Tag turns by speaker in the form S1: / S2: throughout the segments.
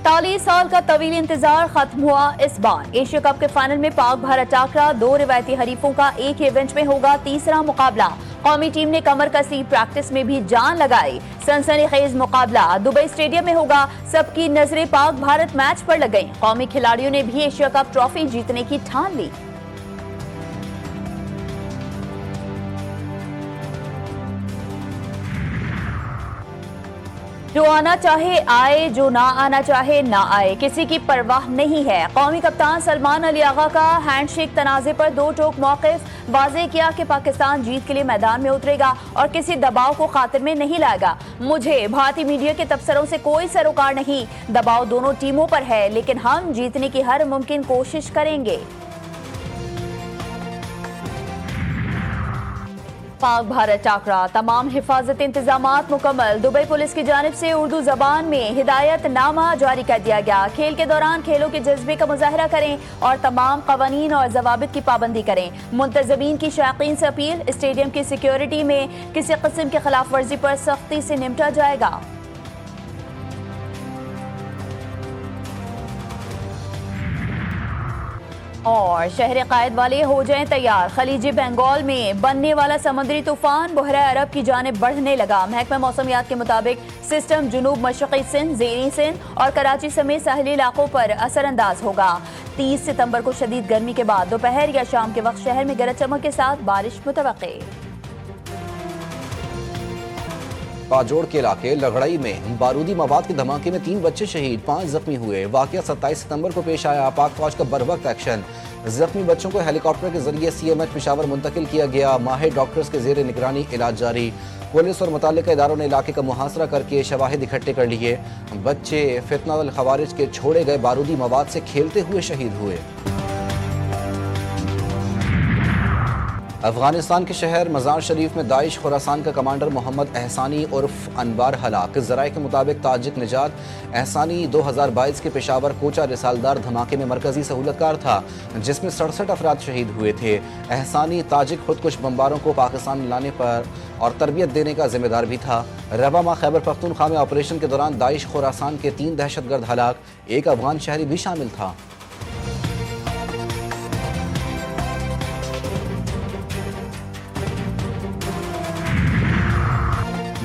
S1: 48 साल का तवील इंतजार खत्म हुआ। इस बार एशिया कप के फाइनल में पाक भारत टाकरा, दो रिवायती हरीफों का एक ही इवेंट में होगा तीसरा मुकाबला। कौमी टीम ने कमर कसी प्रैक्टिस में भी जान लगाई। सनसनीखेज मुकाबला दुबई स्टेडियम में होगा। सबकी नजरें पाक भारत मैच पर लग गई। कौमी खिलाड़ियों ने भी एशिया कप ट्रॉफी जीतने की ठान ली। जो आना चाहे आए, जो ना आना चाहे ना आए, किसी की परवाह नहीं है। कौमी कप्तान सलमान अली आगा का हैंडशेक तनाजे पर दो टोक मौक़िफ़ वाज़ेह किया कि पाकिस्तान जीत के लिए मैदान में उतरेगा और किसी दबाव को खातिर में नहीं लाएगा। मुझे भारतीय मीडिया के तबसरों से कोई सरोकार नहीं। दबाव दोनों टीमों पर है, लेकिन हम जीतने की हर मुमकिन कोशिश करेंगे। पाक भारत टाकरा, तमाम हिफाजती इंतजामात मुकम्मल। दुबई पुलिस की जानिब से उर्दू जबान में हिदायतनामा जारी कर दिया गया। खेल के दौरान खेलों के जज्बे का मुजाहरा करें और तमाम कवानीन और जवाबित की पाबंदी करें। मुंतजमीन की शायकीन से अपील, स्टेडियम की सिक्योरिटी में किसी किस्म की खिलाफ वर्जी पर सख्ती से निपटा जाएगा। और शहर कायद वाले हो जाएं तैयार। खलीजी बंगाल में बनने वाला समुद्री तूफान बहरा अरब की जानिब बढ़ने लगा। महकमा मौसमियात के मुताबिक सिस्टम जुनूब मशरक़ी सिंध, ज़ेरी सिंध और कराची समेत साहली इलाकों पर असरअंदाज होगा। 30 सितंबर को शदीद गर्मी के बाद दोपहर या शाम के वक्त शहर में गरज चमक के साथ बारिश मुतवक्के।
S2: पाजोड़ के इलाके लगड़ई में बारूदी मवाद के धमाके में 3 बच्चे शहीद, 5 जख्मी हुए। वाकया 27 सितंबर को पेश आया। पाक फौज का बरवक्त एक्शन। जख्मी बच्चों को हेलीकॉप्टर के जरिए CMH पेशावर मुंतकिल किया गया। माहिर डॉक्टर्स के जेर निगरानी इलाज जारी। पुलिस और मुताल्लिका इदारों ने इलाके का मुहासरा करके शवाहिद इकट्ठे कर लिए। बच्चे फितना वल खवारिज के छोड़े गए बारूदी मवाद से खेलते हुए शहीद हुए। अफगानिस्तान के शहर मज़ार शरीफ में दाइश खुरासान का कमांडर मोहम्मद एहसानी उर्फ अनबार हलाक। ज़राए के मुताबिक ताजिक निजात एहसानी 2022 के पेशावर कोचा रिसालदार धमाके में मरकजी सहूलतकार था, जिसमें 67 अफराद शहीद हुए थे। एहसानी ताजिक खुदकुश बम्बारों को पाकिस्तान लाने पर और तरबियत देने का जिम्मेदार भी था। रवा माह खैबर पख्तूनख्वा में ऑपरेशन के दौरान दाइश खुरासान के 3 दहशतगर्द हलाक, एक अफगान शहरी भी शामिल था।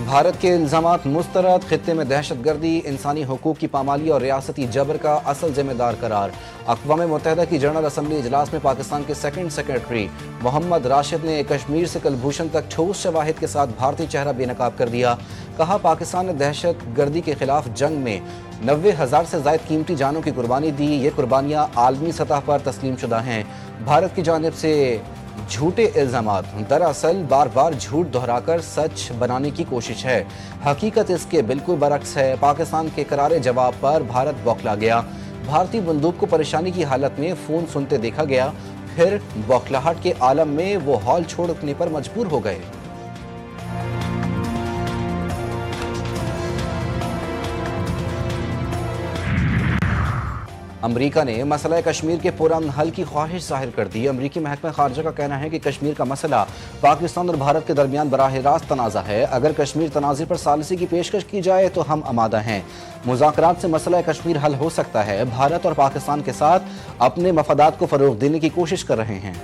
S2: भारत के इल्जामात मुस्तरद। खित्ते में दहशतगर्दी, इंसानी हुकूक की पामाली और रियासती जबर का असल जिम्मेदार करार। अक़वाम मुत्तहिदा की जनरल असम्बली इजलास में पाकिस्तान के सेकंड सेक्रेटरी मोहम्मद राशिद ने कश्मीर से कलभूषण तक ठोस शवाहिद के साथ भारतीय चेहरा बेनकाब कर दिया। कहा, पाकिस्तान ने दहशत गर्दी के खिलाफ जंग में 90,000 से ज़ायद कीमती जानों की कुर्बानी दी। ये कुर्बानियाँ आलमी सतह पर तस्लीम शुदा हैं। भारत की जानिब से झूठे इल्जामात दरअसल बार बार झूठ दोहराकर सच बनाने की कोशिश है। हकीकत इसके बिल्कुल बरक्स है। पाकिस्तान के करारे जवाब पर भारत बौखला गया। भारतीय बंदूक को परेशानी की हालत में फ़ोन सुनते देखा गया, फिर बौखलाहट के आलम में वो हॉल छोड़ने पर मजबूर हो गए। अमरीका ने मसला कश्मीर के पुरअमन हल की ख्वाहिश जाहिर कर दी। अमरीकी महकमा खारजा का कहना है कि कश्मीर का मसला पाकिस्तान और भारत के दरमियान बराह रास्त तनाज़ा है। अगर कश्मीर तनाज़े पर सालिसी की पेशकश की जाए तो हम आमादा हैं। मुज़ाकरात से मसला कश्मीर हल हो सकता है। भारत और पाकिस्तान के साथ अपने मफादात को फ़रोग़ देने की कोशिश कर रहे हैं।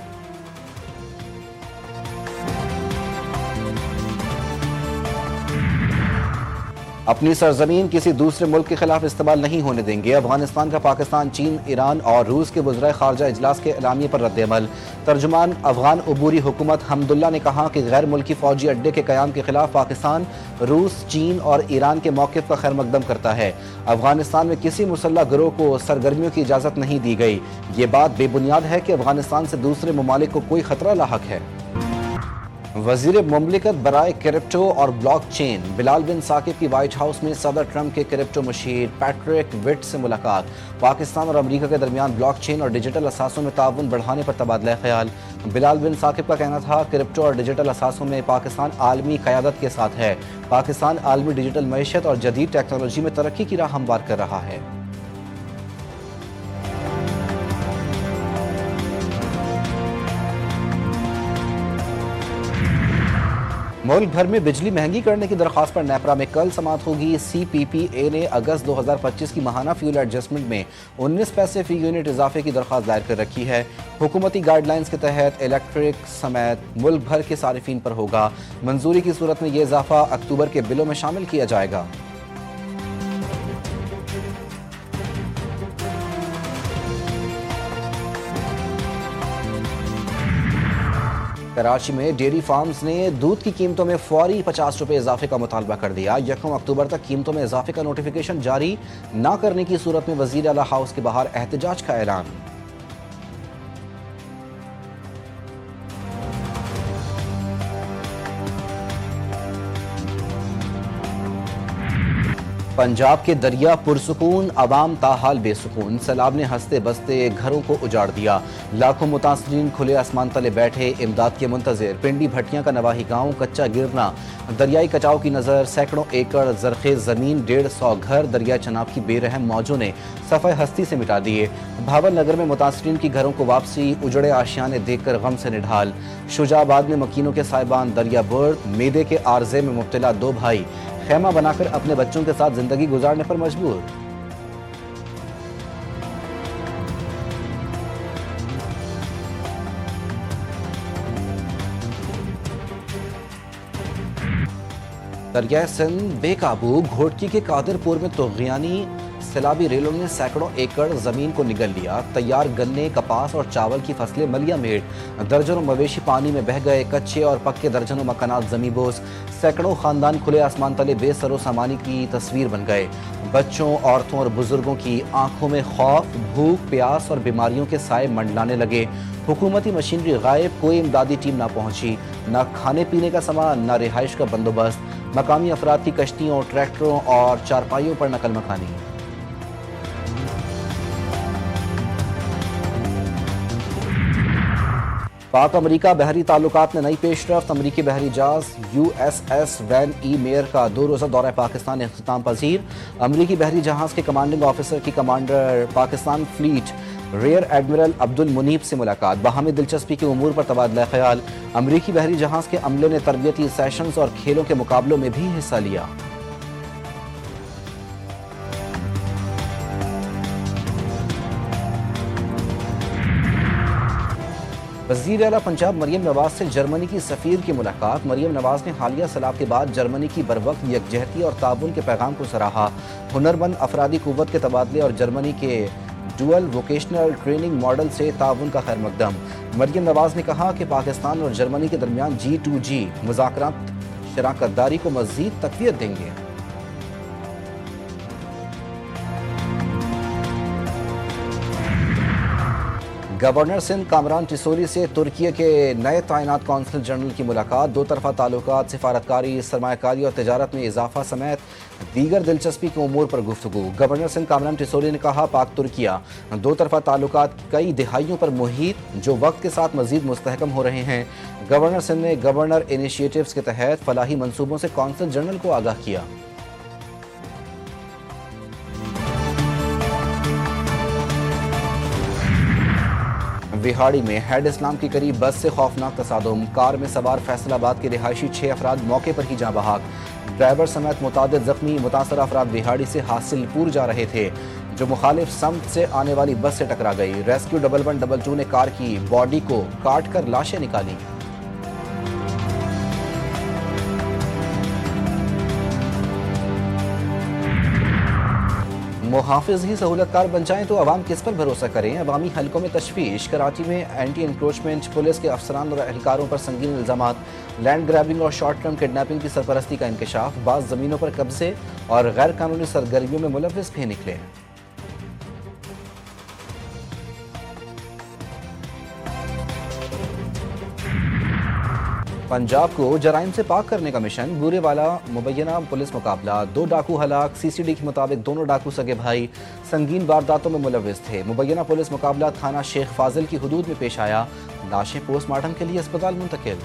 S2: अपनी सरजमीन किसी दूसरे मुल्क के खिलाफ इस्तेमाल नहीं होने देंगे। अफगानिस्तान का पाकिस्तान, चीन, ईरान और रूस के वज़राए ख़ारजा इजलास के एलामिये पर रद्द-ए-अमल। तर्जुमान अफगान अबूरी हुकूमत हमदुल्ला ने कहा कि गैर मुल्की फ़ौजी अड्डे के क़याम के खिलाफ पाकिस्तान, रूस, चीन और ईरान के मौक़िफ़ का खैर मकदम करता है। अफगानिस्तान में किसी मुसल्लह गिरोह को सरगर्मियों की इजाज़त नहीं दी गई। ये बात बेबुनियाद है कि अफगानिस्तान से दूसरे ममालिक को कोई ख़तरा लाहक है। वज़ीर मुमलिकत बराए क्रिप्टो और ब्लॉक चेन बिलाल बिन साकिब की व्हाइट हाउस में सदर ट्रंप के क्रिप्टो मशीर पैट्रिक विट से मुलाकात। पाकिस्तान और अमरीका के दरमियान ब्लॉक चेन और डिजिटल असासों में ताउन बढ़ाने पर तबादला ख्याल। बिलाल बिन साकिब का कहना था, क्रिप्टो और डिजिटल असासों में पाकिस्तान आलमी क़यादत के साथ है। पाकिस्तान आलमी डिजिटल मईशत और जदीद टेक्नोलॉजी में तरक्की की राह हमवार कर रहा है। मुल्क भर में बिजली महंगी करने की दरख्वास्त पर नेपरा में कल समाअत होगी। CPPA ने अगस्त 2025 की माहाना फ्यूल एडजस्टमेंट में 19 पैसे फी यूनिट इजाफे की दरख्वास्त दायर कर रखी है। हुकूमती गाइडलाइंस के तहत इलेक्ट्रिक समेत मुल्क भर के सारिफीन पर होगा। मंजूरी की सूरत में यह इजाफा अक्टूबर के बिलों में शामिल किया जाएगा। कराची में डेयरी फार्म्स ने दूध की कीमतों में फौरी 50 रुपए इजाफे का मुतालबा कर दिया। 1 अक्टूबर तक कीमतों में इजाफे का नोटिफिकेशन जारी न करने की सूरत में वजीर आला हाउस के बाहर एहतजाज का ऐलान। पंजाब के दरिया पुरसुकून, अवाम ताहाल बेसुकून। सैलाब ने हंसते बसते घरों को उजाड़ दिया। लाखों मुतासरीन खुले आसमान तले बैठे इमदाद के मुंतजिर। पिंडी भट्टियां का नवाही गांव कच्चा गिरना, दरियाई कचाव की नज़र। सैकड़ों एकड़ जरखेज ज़मीन, 150 घर दरिया चनाब की बेरहम मौजों ने सफ़े हस्ती से मिटा दिए। भावल नगर में मुतासरीन की घरों को वापसी, उजड़े आशियाने देखकर गम से निढाल। शुजाबाद में मकीनों के साहिबान दरिया बर्ड, मेदे के आर्जे में मुब्तला 2 भाई खेमा बनाकर अपने बच्चों के साथ जिंदगी गुजारने पर मजबूर। दरिया सिंध बेकाबू। घोटकी के कादिरपुर में तोग़ियानी सैलाबी रेलों ने सैकड़ों एकड़ जमीन को निगल लिया। तैयार गन्ने, कपास और चावल की फसलें मलिया मेट। दर्जनों मवेशी पानी में बह गए। कच्चे और पक्के दर्जनों मकानात ज़मींबोस। सैकड़ों खानदान खुले आसमान तले बेसरो सामानी की तस्वीर बन गए। बच्चों, औरतों और बुजुर्गों की आंखों में खौफ, भूख, प्यास और बीमारियों के साए मंडलाने लगे। हुकूमती मशीनरी गायब, कोई इमदादी टीम ना पहुंची। न खाने पीने का सामान, न रिहाइश का बंदोबस्त। मकामी अफराद की कश्तियों, ट्रैक्टरों और चारपाइयों पर नकल मकानी। पाक अमरीका बहरी ताल्लुकात में नई पेशरफ्त। अमरीकी बहरी जहाज USS वैन ई मेयर का 2 रोज़ा दौरा पाकिस्तान इख्तिताम पजीर। अमरीकी बहरी जहाज के कमांडिंग ऑफिसर की commander Pakistan fleet rear admiral Abdul Munib से मुलाकात। बाहमी दिलचस्पी के उमूर पर तबादला ख्याल। अमरीकी बहरी जहाज के अमले ने तरबियती सेशंस और खेलों के मुकाबलों में भी हिस्सा लिया। वज़ीर आला पंजाब मरियम नवाज से जर्मनी की सफ़ीर की मुलाकात। मरियम नवाज ने हालिया सैलाब के बाद जर्मनी की बरवक्त यकजहती और ताबुन के पैगाम को सराहा। हुनरमंद अफरादी कुव्वत के तबादले और जर्मनी के डुअल वोकेशनल ट्रेनिंग मॉडल से ताउन का खैर मकदम। मरियम नवाज ने कहा कि पाकिस्तान और जर्मनी के दरमियान G2G मुज़ाकरात शराकतदारी को मज़ीद तक़वियत देंगे। गवर्नर सिंध कामरान टिसोली से तुर्की के नए तैनात कौंसल जनरल की मुलाकात। 2 तरफ़ा ताल्लुकात, सिफारतकारी, सरमायाकारी और तिजारत में इजाफा समेत दीगर दिलचस्पी के उमूर पर गुफ्तगू। गवर्नर सिंध कामरान टिसोली ने कहा पाक तुर्किया 2 तरफ़ा ताल्लुकात कई दिहाइयों पर मुहित जो वक्त के साथ मजीद मुस्तहकम हो रहे हैं। गवर्नर सिंध ने गवर्नर इनिशिएटिव्स के तहत फलाही मनसूबों से कौंसल जनरल को आगाह किया। विहाड़ी में हेड इस्लाम की करीब बस से खौफनाक तसादुम। कार में सवार फैसलाबाद के रिहायशी 6 अफराद मौके पर ही जाँ बहाक। ड्राइवर समेत मुतादिद जख्मी। मुतासरा अफराद विहाड़ी से हासिलपुर जा रहे थे जो मुखालिफ समत से आने वाली बस से टकरा गई। रेस्क्यू 1112 ने कार की बॉडी को काट कर लाशें निकाली। मुहाफिज ही सहूलतकार बन जाएं तो अवाम किस पर भरोसा करें। अवामी हलकों में तशवीश। कराची में एंटी इंक्रोचमेंट पुलिस के अफसरान और एहलकारों पर संगीन इल्जामात। लैंड ग्रैबिंग और शॉर्ट टर्म किडनैपिंग की सरपरस्ती का इंकशाफ। बाज़ ज़मीनों पर कब्जे और गैर कानूनी सरगर्मियों में मुलव्विस भी निकले। पंजाब को जराइम से पाक करने का मिशन। बूरेवाला मुबैना पुलिस मुकाबला। 2 डाकू हलाक। CCD के मुताबिक दोनों डाकू सगे भाई संगीन वारदातों में मुलव्विस थे। मुबैना पुलिस मुकाबला थाना शेख फाजिल की हुदूद में पेश आया। लाशें पोस्टमार्टम के लिए अस्पताल मुंतकिल।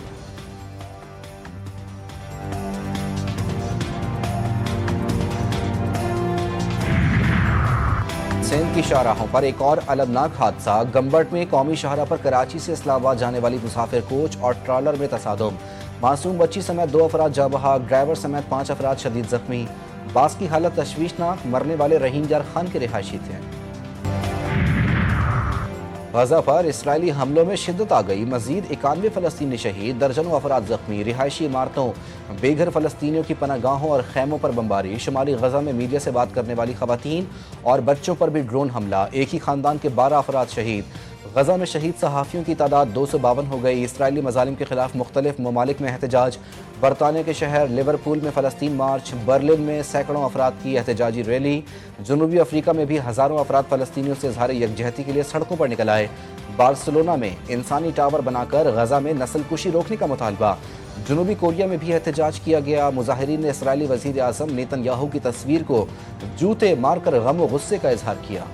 S2: सिंध की शाहराहों पर एक और अलमनाक हादसा। गंबट में कौमी शाहरा पर कराची से इस्लामाबाद जाने वाली मुसाफिर कोच और ट्रॉलर में तसादुम। मासूम बच्ची समेत 2 अफराद जाँ बहक, ड्राइवर समेत 5 अफराद शदीद जख्मी। बास की हालत तशवीशनाक, मरने वाले रहीम जार खान के रिहायशी थे। गजा पर इसराइली हमलों में शिद्दत आ गई, मजीद 91 फलस्तीनी शहीद, दर्जनों अफराद जख्मी। रिहायशी इमारतों, बेघर फलस्तीनियों की पनागाहों और खैमों पर बमबारी। शुमाली गजा में मीडिया से बात करने वाली खवातीन और बच्चों पर भी ड्रोन हमला, एक ही खानदान के 12 अफराद शहीद। गजा में शहीद सहाफ़ियों की तादाद 252 हो गई। इसराइली मजालिम के खिलाफ मुख्तलिफ ममालिक में एहतजाज। बरतानिया के शहर लिवरपूल में फ़लस्तीन मार्च, बर्लिन में सैकड़ों अफराद की एहतजाजी रैली। जनूबी अफ्रीका में भी हज़ारों अफराद फ़लस्तीनियों से इज़हार यकजहती के लिए सड़कों पर निकल आए। बार्सिलोना में इंसानी टावर बनाकर गजा में नस्लकुशी रोकने का मुतालबा। जनूबी कोरिया में भी एहतजाज किया गया। मुजाहिरीन ने इसराइली वज़ीर आज़म नेतन्याहू की तस्वीर को जूते मारकर गम व गुस्से का इजहार किया।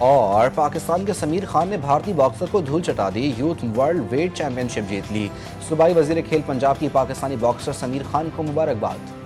S2: और पाकिस्तान के समीर खान ने भारतीय बॉक्सर को धूल चटा दी, यूथ वर्ल्ड वेट चैंपियनशिप जीत ली। सूबाई वजीर खेल पंजाब की पाकिस्तानी बॉक्सर समीर खान को मुबारकबाद।